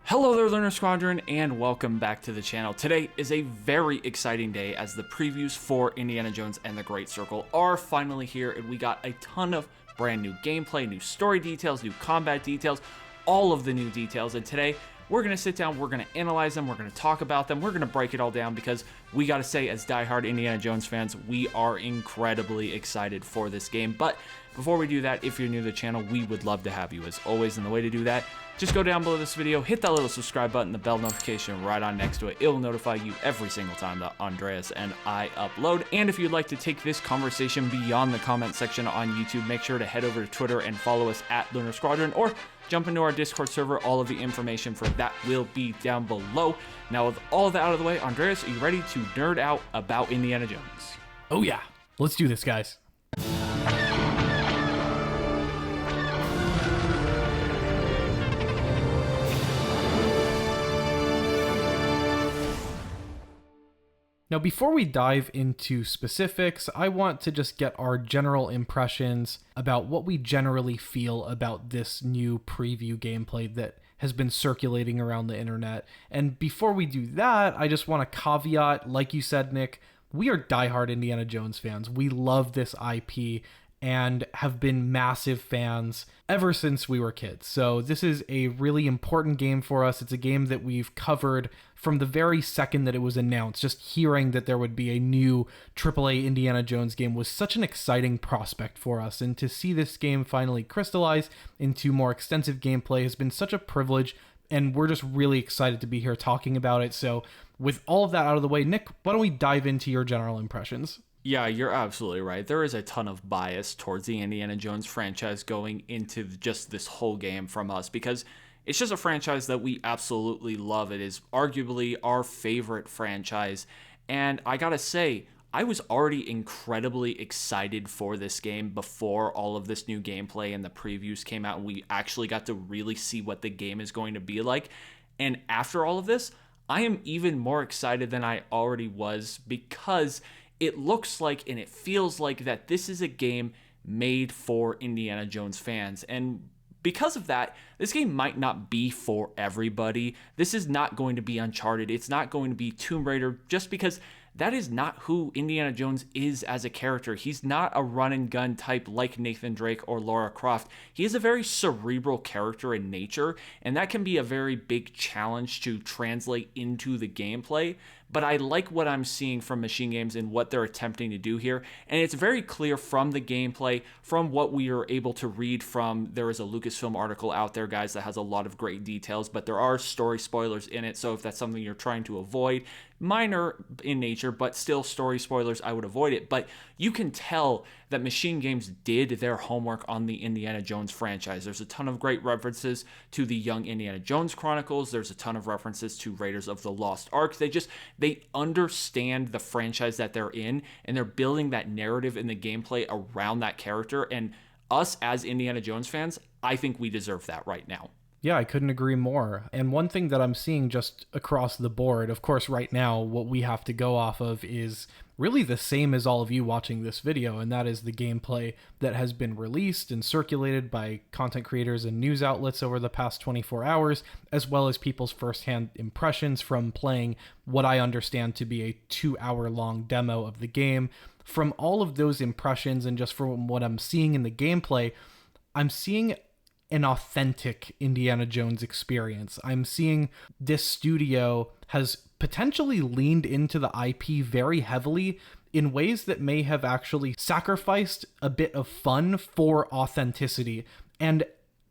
Hello there, Learner Squadron, and welcome back to the channel. Today is a very exciting day as the previews for Indiana Jones and the Great Circle are finally here, and we got a ton of brand new gameplay, new story details, new combat details, all of the new details, and today we're going to sit down, we're going to analyze them, we're going to talk about them, we're going to break it all down because we got to say, as diehard Indiana Jones fans, we are incredibly excited for this game. But before we do that, if you're new to the channel, we would love to have you as always, and the way to do that, just go down below this video, hit that little subscribe button, the bell notification right on next to it. It'll notify you every single time that Andreas and I upload. And if you'd like to take this conversation beyond the comment section on YouTube, make sure to head over to Twitter and follow us at Lunar Squadron, or jump into our Discord server. All of the information for that will be down below. Now, with all of that out of the way, Andreas, are you ready to nerd out about Indiana Jones? Oh yeah, let's do this, guys. Now, before we dive into specifics, I want to just get our general impressions about what we generally feel about this new preview gameplay that has been circulating around the internet. And before we do that, I just want to caveat, like you said, Nick, we are diehard Indiana Jones fans. We love this IP and have been massive fans ever since we were kids. So this is a really important game for us. It's a game that we've covered from the very second that it was announced. Just hearing that there would be a new AAA Indiana Jones game was such an exciting prospect for us. And to see this game finally crystallize into more extensive gameplay has been such a privilege. And we're just really excited to be here talking about it. So with all of that out of the way, Nick, why don't we dive into your general impressions? Yeah, you're absolutely right. There is a ton of bias towards the Indiana Jones franchise going into just this whole game from us because it's just a franchise that we absolutely love. It is arguably our favorite franchise. And I gotta say, I was already incredibly excited for this game before all of this new gameplay and the previews came out and we actually got to really see what the game is going to be like. And after all of this, I am even more excited than I already was because it looks like and it feels like that this is a game made for Indiana Jones fans. And because of that, this game might not be for everybody. This is not going to be Uncharted. It's not going to be Tomb Raider, just because that is not who Indiana Jones is as a character. He's not a run and gun type like Nathan Drake or Lara Croft. He is a very cerebral character in nature, and that can be a very big challenge to translate into the gameplay. But I like what I'm seeing from Machine Games and what they're attempting to do here. And it's very clear from the gameplay, from what we are able to read from, there is a Lucasfilm article out there, guys, that has a lot of great details, but there are story spoilers in it. So if that's something you're trying to avoid, minor in nature, but still story spoilers, I would avoid it. But you can tell that Machine Games did their homework on the Indiana Jones franchise. There's a ton of great references to the Young Indiana Jones Chronicles. There's a ton of references to Raiders of the Lost Ark. They understand the franchise that they're in, and they're building that narrative in the gameplay around that character. And us as Indiana Jones fans, I think we deserve that right now. Yeah, I couldn't agree more. And one thing that I'm seeing just across the board, of course, right now, what we have to go off of is really the same as all of you watching this video, and that is the gameplay that has been released and circulated by content creators and news outlets over the past 24 hours, as well as people's firsthand impressions from playing what I understand to be a 2-hour-long demo of the game. From all of those impressions and just from what I'm seeing in the gameplay, I'm seeing an authentic Indiana Jones experience. I'm seeing this studio has potentially leaned into the IP very heavily in ways that may have actually sacrificed a bit of fun for authenticity. And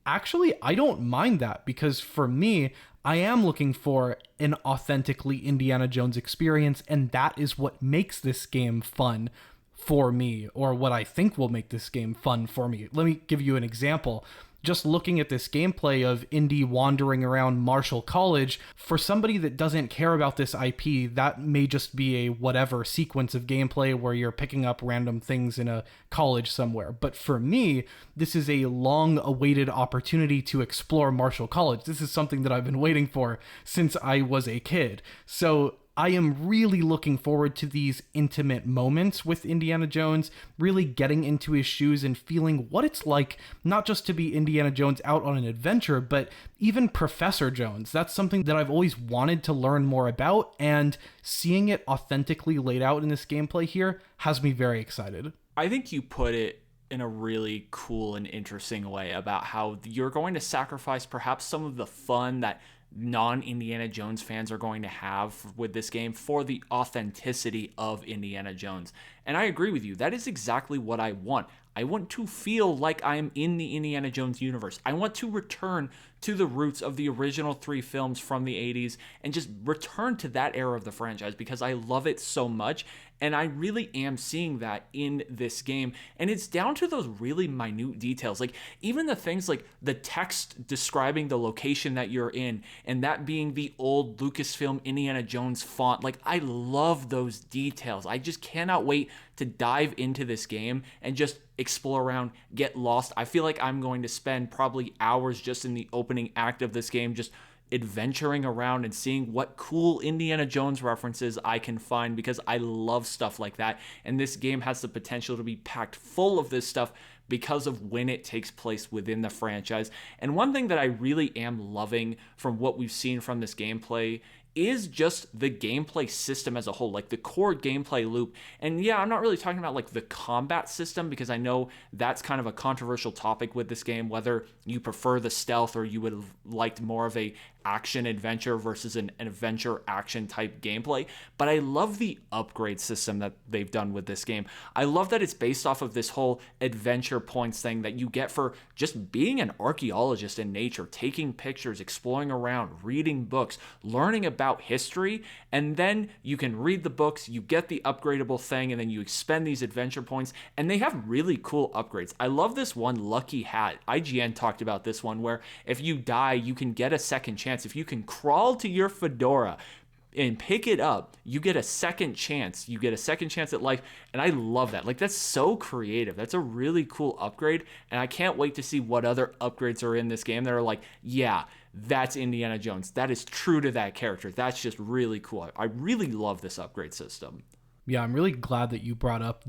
actually, I don't mind that because for me, I am looking for an authentically Indiana Jones experience, and that is what makes this game fun for me, or what I think will make this game fun for me. Let me give you an example. Just looking at this gameplay of Indy wandering around Marshall College, for somebody that doesn't care about this IP, that may just be a whatever sequence of gameplay where you're picking up random things in a college somewhere. But for me, this is a long-awaited opportunity to explore Marshall College. This is something that I've been waiting for since I was a kid. So I am really looking forward to these intimate moments with Indiana Jones, really getting into his shoes and feeling what it's like not just to be Indiana Jones out on an adventure, but even Professor Jones. That's something that I've always wanted to learn more about, and seeing it authentically laid out in this gameplay here has me very excited. I think you put it in a really cool and interesting way about how you're going to sacrifice perhaps some of the fun that non-Indiana Jones fans are going to have with this game for the authenticity of Indiana Jones. And I agree with you. That is exactly what I want. I want to feel like I am in the Indiana Jones universe. I want to return to the roots of the original 3 films from the 80s and just return to that era of the franchise because I love it so much. And I really am seeing that in this game. And it's down to those really minute details. Like even the things like the text describing the location that you're in and that being the old Lucasfilm Indiana Jones font. Like I love those details. I just cannot wait to dive into this game and just explore around, get lost. I feel like I'm going to spend probably hours just in the opening act of this game, just adventuring around and seeing what cool Indiana Jones references I can find because I love stuff like that. And this game has the potential to be packed full of this stuff because of when it takes place within the franchise. And one thing that I really am loving from what we've seen from this gameplay is just the gameplay system as a whole, like the core gameplay loop. And yeah, I'm not really talking about like the combat system because I know that's kind of a controversial topic with this game, whether you prefer the stealth or you would have liked more of a action adventure versus an adventure action type gameplay. But I love the upgrade system that they've done with this game. I love that it's based off of this whole adventure points thing that you get for just being an archaeologist in nature, taking pictures, exploring around, reading books, learning about history, and then you can read the books, you get the upgradable thing, and then you expend these adventure points, and they have really cool upgrades. I love this one lucky hat. IGN talked about this one where if you die, you can get a second chance. If you can crawl to your fedora and pick it up, you get a second chance. You get a second chance at life, and I love that. Like, that's so creative. That's a really cool upgrade, and I can't wait to see what other upgrades are in this game that are like, yeah, that's Indiana Jones. That is true to that character. That's just really cool. I really love this upgrade system. Yeah, I'm really glad that you brought up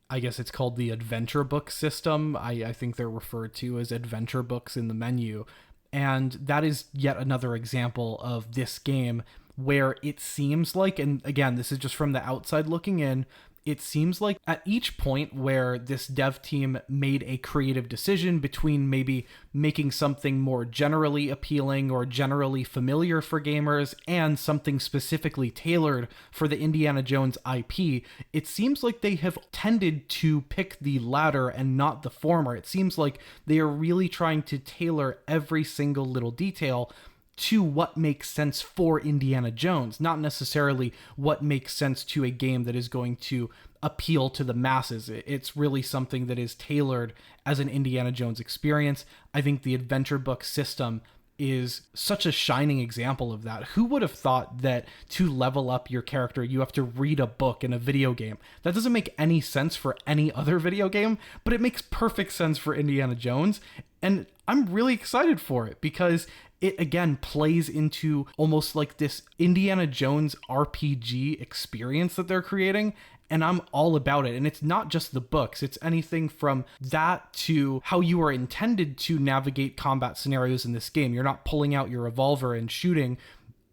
I guess it's called the adventure book system. I think they're referred to as adventure books in the menu. And that is yet another example of this game where it seems like, and again, this is just from the outside looking in, it seems like at each point where this dev team made a creative decision between maybe making something more generally appealing or generally familiar for gamers and something specifically tailored for the Indiana Jones IP, it seems like they have tended to pick the latter and not the former. It seems like they are really trying to tailor every single little detail to what makes sense for Indiana Jones, not necessarily what makes sense to a game that is going to appeal to the masses. It's really something that is tailored as an Indiana Jones experience. I think the adventure book system is such a shining example of that. Who would have thought that to level up your character, you have to read a book in a video game? That doesn't make any sense for any other video game, but it makes perfect sense for Indiana Jones. And I'm really excited for it because it again plays into almost like this Indiana Jones RPG experience that they're creating. And I'm all about it. And it's not just the books. It's anything from that to how you are intended to navigate combat scenarios in this game. You're not pulling out your revolver and shooting.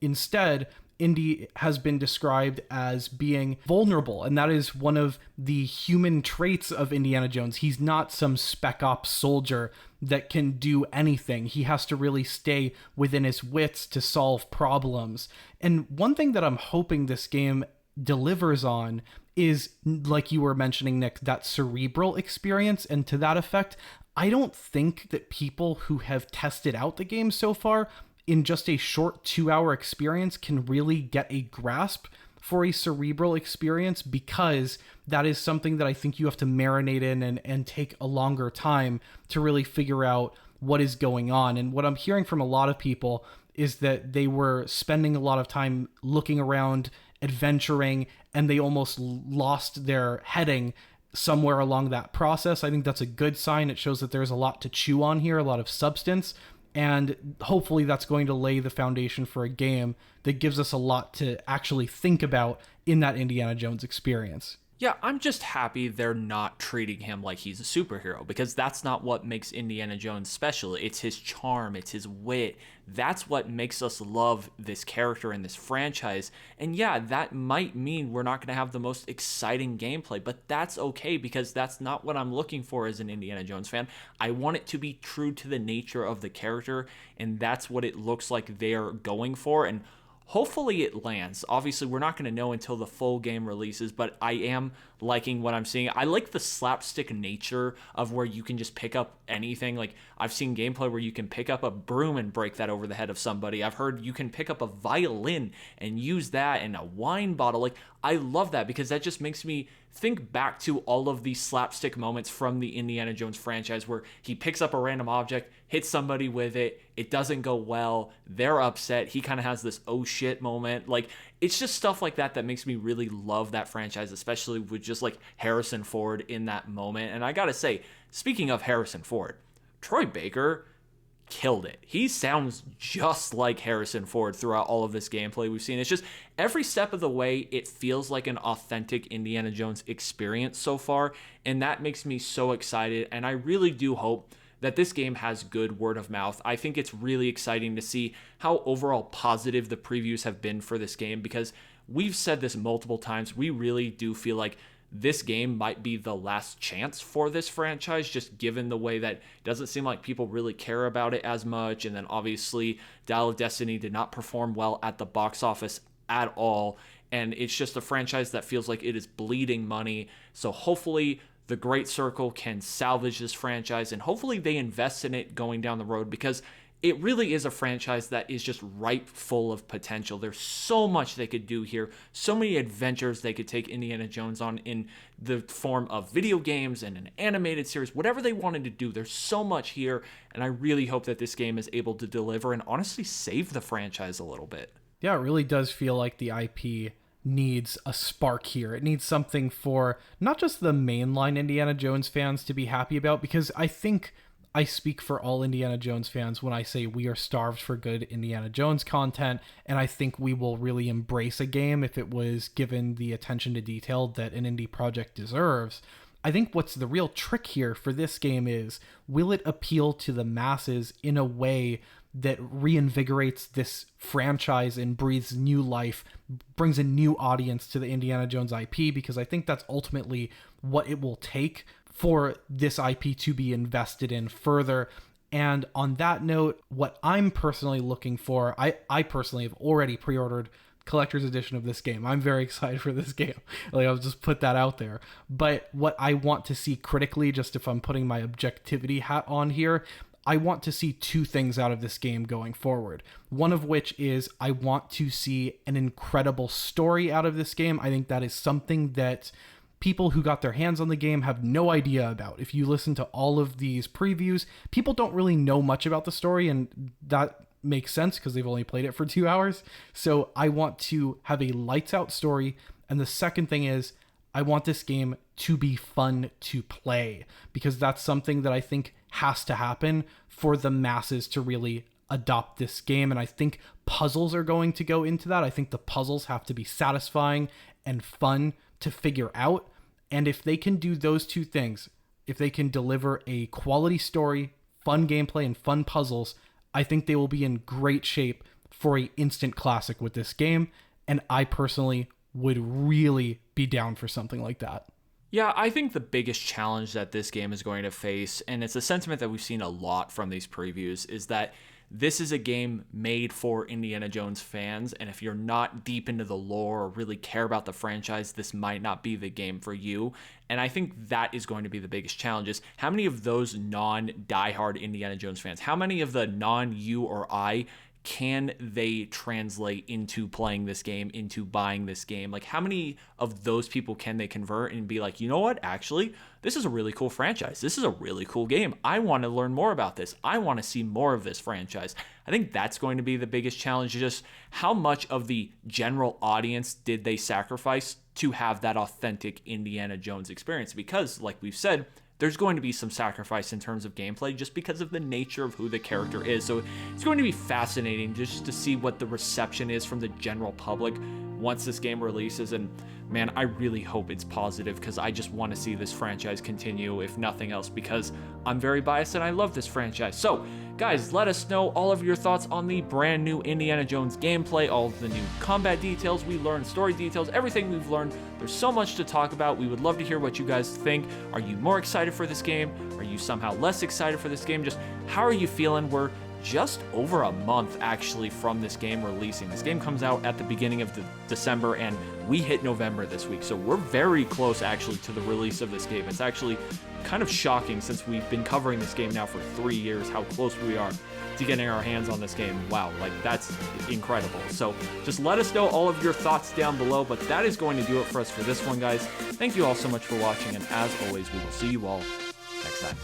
Instead, Indy has been described as being vulnerable, and that is one of the human traits of Indiana Jones. He's not some spec ops soldier that can do anything. He has to really stay within his wits to solve problems. And one thing that I'm hoping this game delivers on is, like you were mentioning, Nick, that cerebral experience. And to that effect, I don't think that people who have tested out the game so far in just a short 2-hour experience can really get a grasp for a cerebral experience, because that is something that I think you have to marinate in and take a longer time to really figure out what is going on. And what I'm hearing from a lot of people is that they were spending a lot of time looking around, adventuring, and they almost lost their heading somewhere along that process. I think that's a good sign. It shows that there's a lot to chew on here, a lot of substance. And hopefully that's going to lay the foundation for a game that gives us a lot to actually think about in that Indiana Jones experience. Yeah, I'm just happy they're not treating him like he's a superhero, because that's not what makes Indiana Jones special. It's his charm, it's his wit. That's what makes us love this character in this franchise. And yeah, that might mean we're not going to have the most exciting gameplay, but that's okay, because that's not what I'm looking for as an Indiana Jones fan. I want it to be true to the nature of the character, and that's what it looks like they're going for. And hopefully it lands. Obviously, we're not going to know until the full game releases, but I am liking what I'm seeing. I like the slapstick nature of where you can just pick up anything. Like, I've seen gameplay where you can pick up a broom and break that over the head of somebody. I've heard you can pick up a violin and use that, and a wine bottle. Like, I love that, because that just makes me think back to all of these slapstick moments from the Indiana Jones franchise where he picks up a random object, hits somebody with it, it doesn't go well, they're upset, he kind of has this oh shit moment. Like, it's just stuff like that that makes me really love that franchise, especially with just like Harrison Ford in that moment. And I gotta say, speaking of Harrison Ford, Troy Baker killed it. He sounds just like Harrison Ford throughout all of this gameplay we've seen. It's just every step of the way, it feels like an authentic Indiana Jones experience so far, and that makes me so excited. And I really do hope that this game has good word of mouth. I think it's really exciting to see how overall positive the previews have been for this game, because we've said this multiple times. We really do feel like this game might be the last chance for this franchise, just given the way that it doesn't seem like people really care about it as much. And then obviously Dial of Destiny did not perform well at the box office at all. And it's just a franchise that feels like it is bleeding money. So hopefully the Great Circle can salvage this franchise, and hopefully they invest in it going down the road, because it really is a franchise that is just ripe full of potential. There's so much they could do here, so many adventures they could take Indiana Jones on in the form of video games and an animated series, whatever they wanted to do. There's so much here, and I really hope that this game is able to deliver and honestly save the franchise a little bit. Yeah, it really does feel like the IP needs a spark here. It needs something for not just the mainline Indiana Jones fans to be happy about, because I think I speak for all Indiana Jones fans when I say we are starved for good Indiana Jones content, and I think we will really embrace a game if it was given the attention to detail that an indie project deserves. I think what's the real trick here for this game is, will it appeal to the masses in a way that reinvigorates this franchise and breathes new life, brings a new audience to the Indiana Jones IP, because I think that's ultimately what it will take for this IP to be invested in further. And on that note, what I'm personally looking for, I personally have already pre-ordered collector's edition of this game. I'm very excited for this game. Like, I'll just put that out there. But what I want to see critically, just if I'm putting my objectivity hat on here, I want to see two things out of this game going forward. One of which is I want to see an incredible story out of this game. I think that is something that people who got their hands on the game have no idea about. If you listen to all of these previews, people don't really know much about the story, and that makes sense because they've only played it for 2 hours. So I want to have a lights out story. And the second thing is, I want this game to be fun to play, because that's something that I think has to happen for the masses to really adopt this game. And I think puzzles are going to go into that. I think the puzzles have to be satisfying and fun to figure out. And if they can do those two things, if they can deliver a quality story, fun gameplay, and fun puzzles, I think they will be in great shape for an instant classic with this game. And I personally would really be down for something like that. Yeah, I think the biggest challenge that this game is going to face, and it's a sentiment that we've seen a lot from these previews, is that this is a game made for Indiana Jones fans, and if you're not deep into the lore or really care about the franchise, this might not be the game for you. And I think that is going to be the biggest challenge, is how many of those non-diehard Indiana Jones fans, how many of the non-you or I can they translate into playing this game, into buying this game? Like, how many of those people can they convert and be like, you know what, actually, this is a really cool franchise. This is a really cool game. I want to learn more about this. I want to see more of this franchise. I think that's going to be the biggest challenge, just how much of the general audience did they sacrifice to have that authentic Indiana Jones experience? Because, like we've said, there's going to be some sacrifice in terms of gameplay just because of the nature of who the character is. So it's going to be fascinating just to see what the reception is from the general public once this game releases. And man, I really hope it's positive, because I just want to see this franchise continue, if nothing else, because I'm very biased and I love this franchise. So guys, let us know all of your thoughts on the brand new Indiana Jones gameplay, all of the new combat details we learned, story details, everything we've learned. There's so much to talk about. We would love to hear what you guys think. Are you more excited for this game? Are you somehow less excited for this game? Just how are you feeling? We're just over a month actually from this game releasing. This game comes out at the beginning of December, and we hit November this week, so we're very close actually to the release of this game. It's actually kind of shocking, since we've been covering this game now for 3 years, how close we are to getting our hands on this game. Wow, like that's incredible. So just let us know all of your thoughts down below, but that is going to do it for us for this one, guys. Thank you all so much for watching, and as always, we will see you all next time.